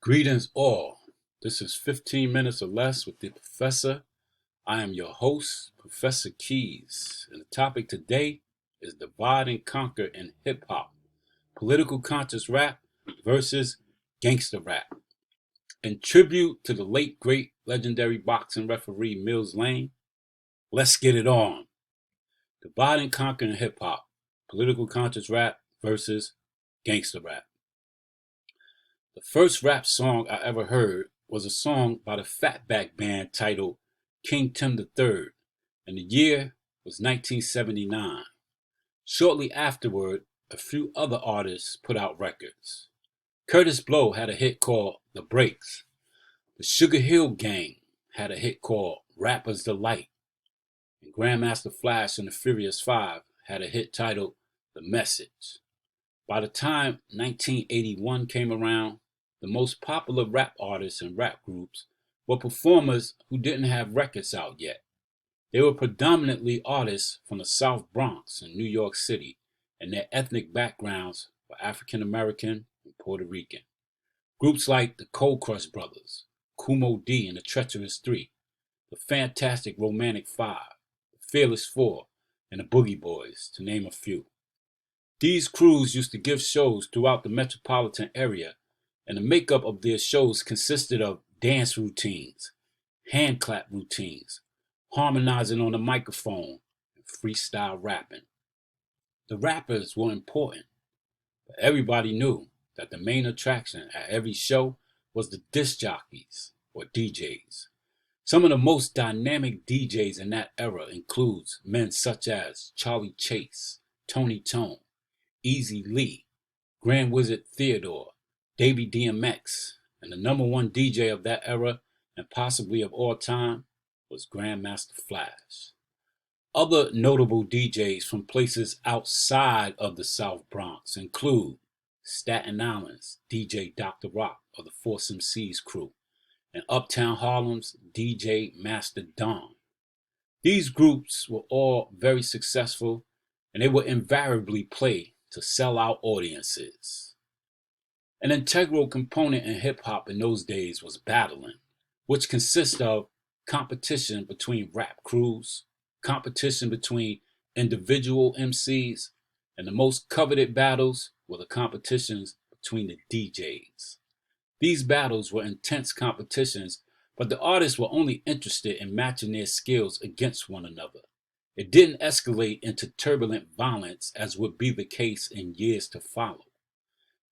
Greetings all. This is 15 minutes or less with the professor. I am your host, Professor Keys, and the topic today is divide and conquer in hip hop, political conscious rap versus gangster rap. In tribute to the late great legendary boxing referee Mills Lane, let's get it on. Divide and conquer in hip hop, political conscious rap versus gangster rap. The first rap song I ever heard was a song by the Fatback Band titled King Tim III, and the year was 1979. Shortly afterward, a few other artists put out records. Curtis Blow had a hit called The Breaks. The Sugar Hill Gang had a hit called Rapper's Delight. And Grandmaster Flash and the Furious Five had a hit titled The Message. By the time 1981 came around, the most popular rap artists and rap groups were performers who didn't have records out yet. They were predominantly artists from the South Bronx and New York City, and their ethnic backgrounds were African American and Puerto Rican. Groups like the Cold Crush Brothers, Kumo D and the Treacherous Three, the Fantastic Romantic Five, the Fearless Four, and the Boogie Boys, to name a few. These crews used to give shows throughout the metropolitan area, and the makeup of their shows consisted of dance routines, hand clap routines, harmonizing on the microphone, and freestyle rapping. The rappers were important, but everybody knew that the main attraction at every show was the disc jockeys, or DJs. Some of the most dynamic DJs in that era includes men such as Charlie Chase, Tony Tone, Easy Lee, Grand Wizard Theodore, Davey DMX, and the number one DJ of that era, and possibly of all time, was Grandmaster Flash. Other notable DJs from places outside of the South Bronx include Staten Island's DJ Dr. Rock of the Force MC's crew, and Uptown Harlem's DJ Master Don. These groups were all very successful, and they would invariably play to sell out audiences. An integral component in hip hop in those days was battling, which consists of competition between rap crews, competition between individual MCs, and the most coveted battles were the competitions between the DJs. These battles were intense competitions, but the artists were only interested in matching their skills against one another. It didn't escalate into turbulent violence as would be the case in years to follow.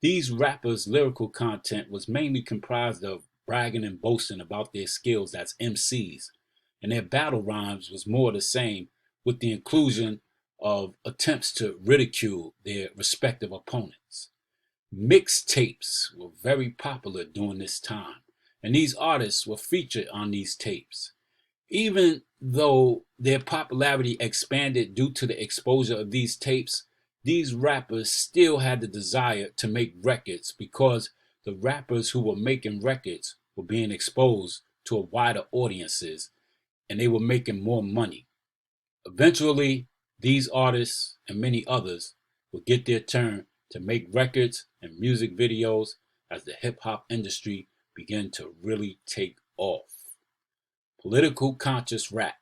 These rappers' lyrical content was mainly comprised of bragging and boasting about their skills as MCs, and their battle rhymes was more the same, with the inclusion of attempts to ridicule their respective opponents. Mixtapes were very popular during this time, and these artists were featured on these tapes. Even though their popularity expanded due to the exposure of these tapes, these rappers still had the desire to make records because the rappers who were making records were being exposed to a wider audiences, and they were making more money. Eventually, these artists and many others would get their turn to make records and music videos as the hip hop industry began to really take off. Political conscious rap.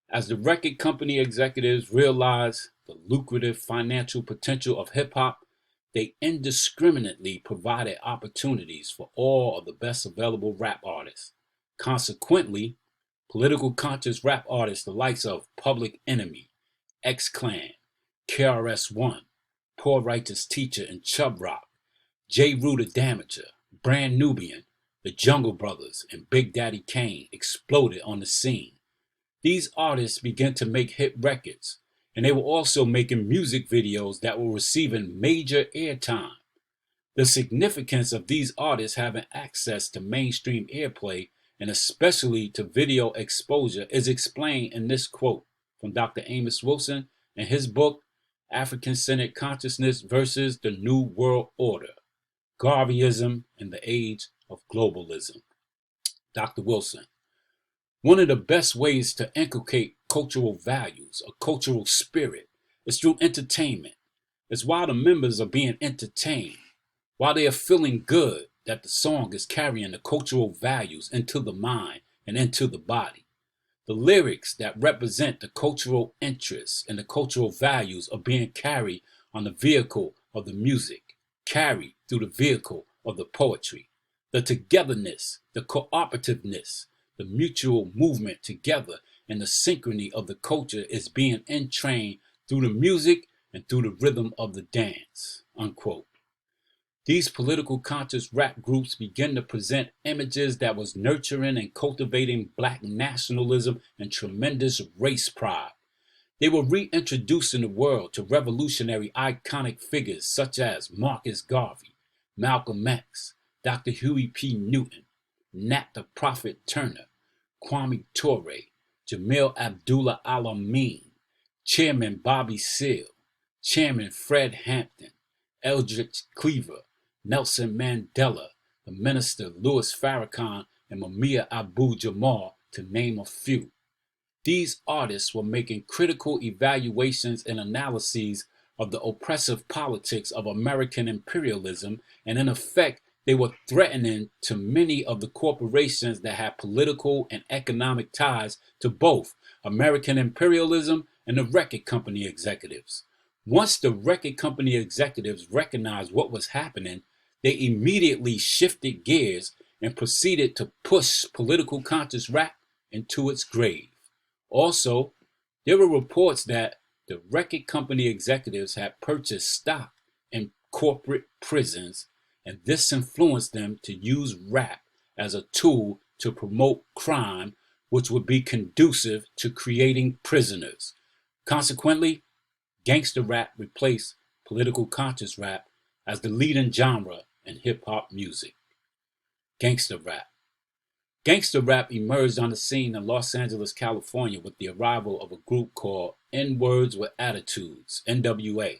As the record company executives realized the lucrative financial potential of hip hop, they indiscriminately provided opportunities for all of the best available rap artists. Consequently, political conscious rap artists the likes of Public Enemy, X-Clan, KRS-One, Poor Righteous Teacher and Chub Rock, J. Rue the Damager, Brand Nubian, the Jungle Brothers, and Big Daddy Kane exploded on the scene. These artists began to make hit records, and they were also making music videos that were receiving major airtime. The significance of these artists having access to mainstream airplay and especially to video exposure is explained in this quote from Dr. Amos Wilson in his book, African-Centered Consciousness versus the New World Order, Garveyism in the Age of Globalism. Dr. Wilson: one of the best ways to inculcate cultural values, a cultural spirit, is through entertainment. It's while the members are being entertained, while they are feeling good, that the song is carrying the cultural values into the mind and into the body. The lyrics that represent the cultural interests and the cultural values are being carried on the vehicle of the music, carried through the vehicle of the poetry. The togetherness, the cooperativeness, the mutual movement together, and the synchrony of the culture is being entrained through the music and through the rhythm of the dance. Unquote. These political conscious rap groups begin to present images that was nurturing and cultivating black nationalism and tremendous race pride. They were reintroducing the world to revolutionary iconic figures such as Marcus Garvey, Malcolm X, Dr. Huey P. Newton, Nat the Prophet Turner, Kwame Ture, Jamil Abdullah Alameen, Chairman Bobby Seale, Chairman Fred Hampton, Eldridge Cleaver, Nelson Mandela, the Minister Louis Farrakhan, and Mumia Abu-Jamal, to name a few. These artists were making critical evaluations and analyses of the oppressive politics of American imperialism, and in effect, they were threatening to many of the corporations that had political and economic ties to both American imperialism and the record company executives. Once the record company executives recognized what was happening, they immediately shifted gears and proceeded to push political conscious rap into its grave. Also, there were reports that the record company executives had purchased stock in corporate prisons, and this influenced them to use rap as a tool to promote crime, which would be conducive to creating prisoners. Consequently, gangsta rap replaced political conscious rap as the leading genre in hip-hop music. Gangsta rap. Gangsta rap emerged on the scene in Los Angeles, California with the arrival of a group called N-Words with Attitudes, NWA.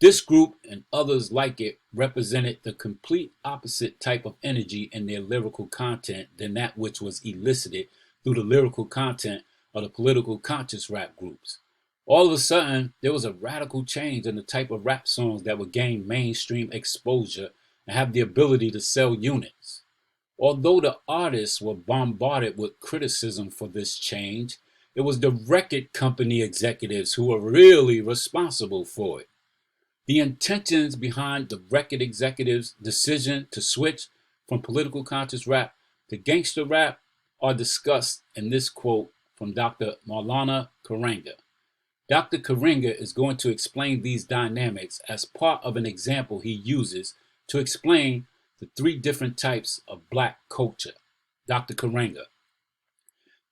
This group and others like it represented the complete opposite type of energy in their lyrical content than that which was elicited through the lyrical content of the political conscious rap groups. All of a sudden, there was a radical change in the type of rap songs that would gain mainstream exposure and have the ability to sell units. Although the artists were bombarded with criticism for this change, it was the record company executives who were really responsible for it. The intentions behind the record executives' decision to switch from political conscious rap to gangster rap are discussed in this quote from Dr. Maulana Karenga. Dr. Karenga is going to explain these dynamics as part of an example he uses to explain the three different types of black culture. Dr. Karenga.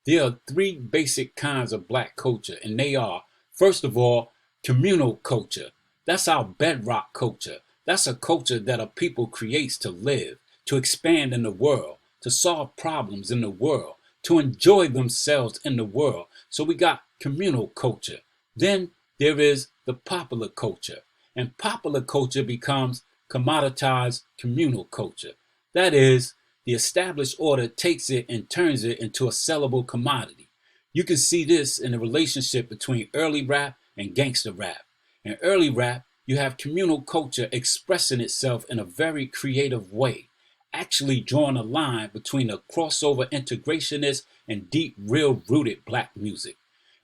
There are three basic kinds of black culture, and they are, first of all, communal culture. That's our bedrock culture. That's a culture that a people creates to live, to expand in the world, to solve problems in the world, to enjoy themselves in the world. So we got communal culture. Then there is the popular culture, and popular culture becomes commoditized communal culture. That is, the established order takes it and turns it into a sellable commodity. You can see this in the relationship between early rap and gangster rap. In early rap, you have communal culture expressing itself in a very creative way, actually drawing a line between a crossover integrationist and deep, real-rooted black music.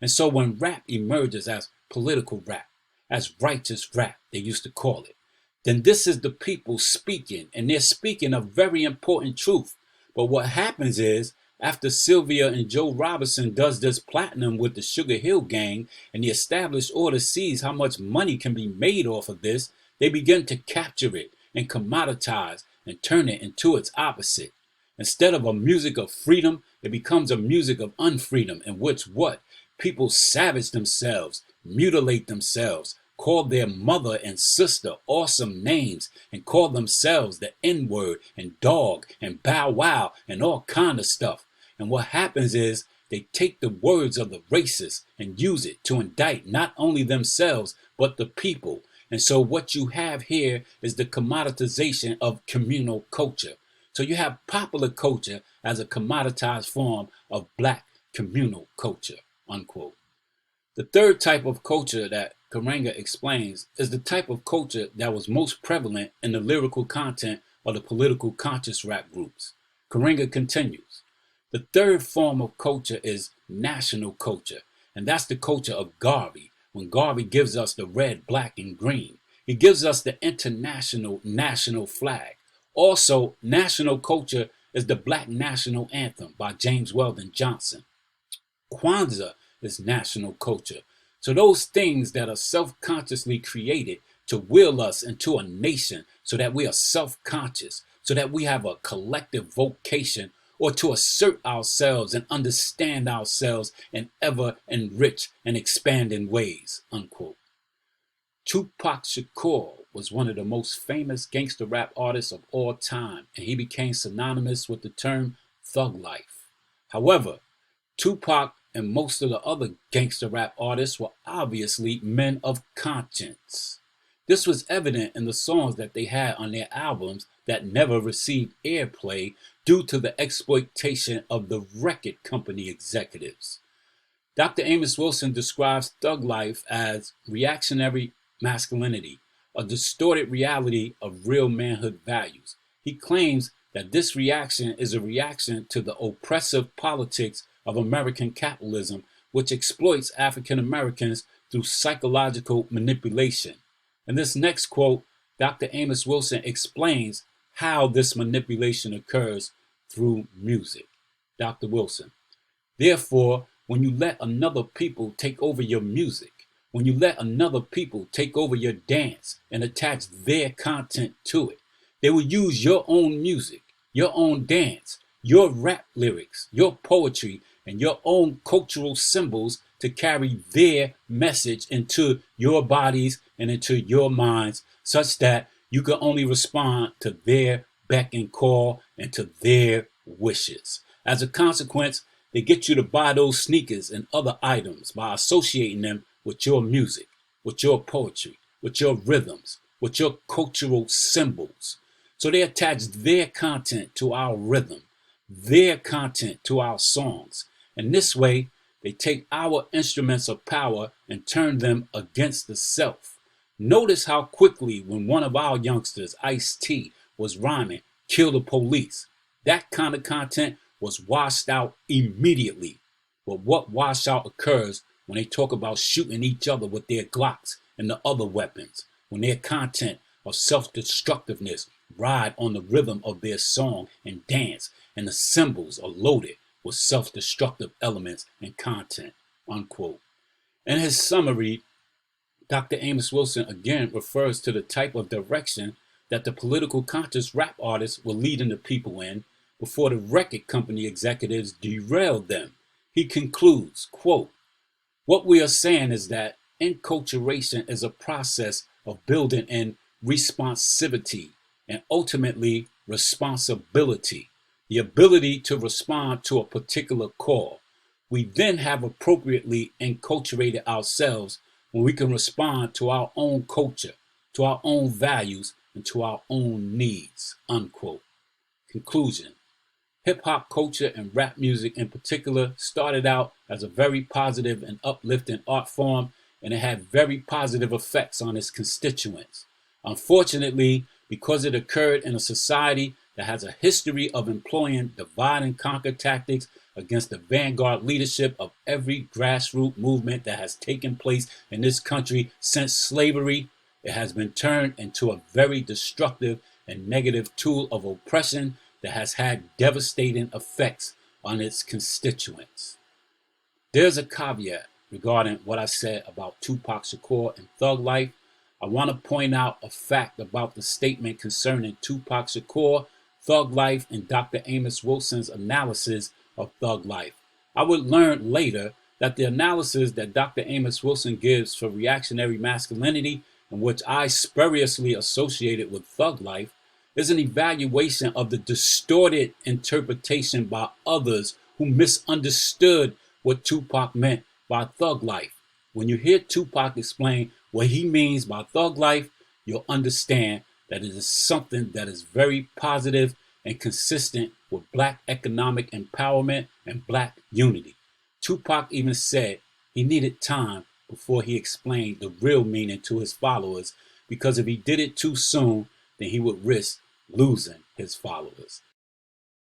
And so when rap emerges as political rap, as righteous rap, they used to call it, then this is the people speaking, and they're speaking a very important truth. But what happens is, after Sylvia and Joe Robinson does this platinum with the Sugar Hill Gang, and the established order sees how much money can be made off of this, they begin to capture it and commoditize and turn it into its opposite. Instead of a music of freedom, it becomes a music of unfreedom, in which what? People savage themselves, mutilate themselves, call their mother and sister awesome names, and call themselves the N-word and dog and bow wow and all kind of stuff. And what happens is they take the words of the racists and use it to indict not only themselves, but the people. And so what you have here is the commoditization of communal culture. So you have popular culture as a commoditized form of black communal culture, unquote. The third type of culture that Karenga explains is the type of culture that was most prevalent in the lyrical content of the political conscious rap groups. Karinga continues. The third form of culture is national culture, and that's the culture of Garvey, when Garvey gives us the red, black, and green. He gives us the international national flag. Also, national culture is the Black National Anthem by James Weldon Johnson. Kwanzaa is national culture. So those things that are self-consciously created to will us into a nation so that we are self-conscious, so that we have a collective vocation or to assert ourselves and understand ourselves in ever enrich and expanding ways, unquote. Tupac Shakur was one of the most famous gangster rap artists of all time, and he became synonymous with the term thug life. However, Tupac and most of the other gangster rap artists were obviously men of conscience. This was evident in the songs that they had on their albums that never received airplay due to the exploitation of the record company executives. Dr. Amos Wilson describes thug life as reactionary masculinity, a distorted reality of real manhood values. He claims that this reaction is a reaction to the oppressive politics of American capitalism, which exploits African Americans through psychological manipulation. In this next quote, Dr. Amos Wilson explains how this manipulation occurs through music. Dr. Wilson: therefore, when you let another people take over your music, when you let another people take over your dance and attach their content to it, they will use your own music, your own dance, your rap lyrics, your poetry, and your own cultural symbols to carry their message into your bodies and into your minds, such that you can only respond to their beck and call and to their wishes. As a consequence, they get you to buy those sneakers and other items by associating them with your music, with your poetry, with your rhythms, with your cultural symbols. So they attach their content to our rhythm, their content to our songs. And this way, they take our instruments of power and turn them against the self. Notice how quickly, when one of our youngsters, Ice-T, was rhyming, "kill the police," that kind of content was washed out immediately. But what washout occurs when they talk about shooting each other with their Glocks and the other weapons, when their content of self-destructiveness ride on the rhythm of their song and dance, and the symbols are loaded with self-destructive elements and content, unquote. In his summary, Dr. Amos Wilson again refers to the type of direction that the political conscious rap artists were leading the people in before the record company executives derailed them. He concludes, quote, "What we are saying is that enculturation is a process of building in responsivity and ultimately responsibility, the ability to respond to a particular call. We then have appropriately enculturated ourselves when we can respond to our own culture, to our own values, and to our own needs," unquote. Conclusion: hip-hop culture and rap music in particular started out as a very positive and uplifting art form, and it had very positive effects on its constituents. Unfortunately, because it occurred in a society that has a history of employing divide and conquer tactics against the vanguard leadership of every grassroots movement that has taken place in this country since slavery, it has been turned into a very destructive and negative tool of oppression that has had devastating effects on its constituents. There's a caveat regarding what I said about Tupac Shakur and thug life. I want to point out a fact about the statement concerning Tupac Shakur, thug life, and Dr. Amos Wilson's analysis of thug life. I would learn later that the analysis that Dr. Amos Wilson gives for reactionary masculinity, and which I spuriously associated with thug life, is an evaluation of the distorted interpretation by others who misunderstood what Tupac meant by thug life. When you hear Tupac explain what he means by thug life, you'll understand that it is something that is very positive and consistent with Black economic empowerment and Black unity. Tupac even said he needed time before he explained the real meaning to his followers, because if he did it too soon, then he would risk losing his followers.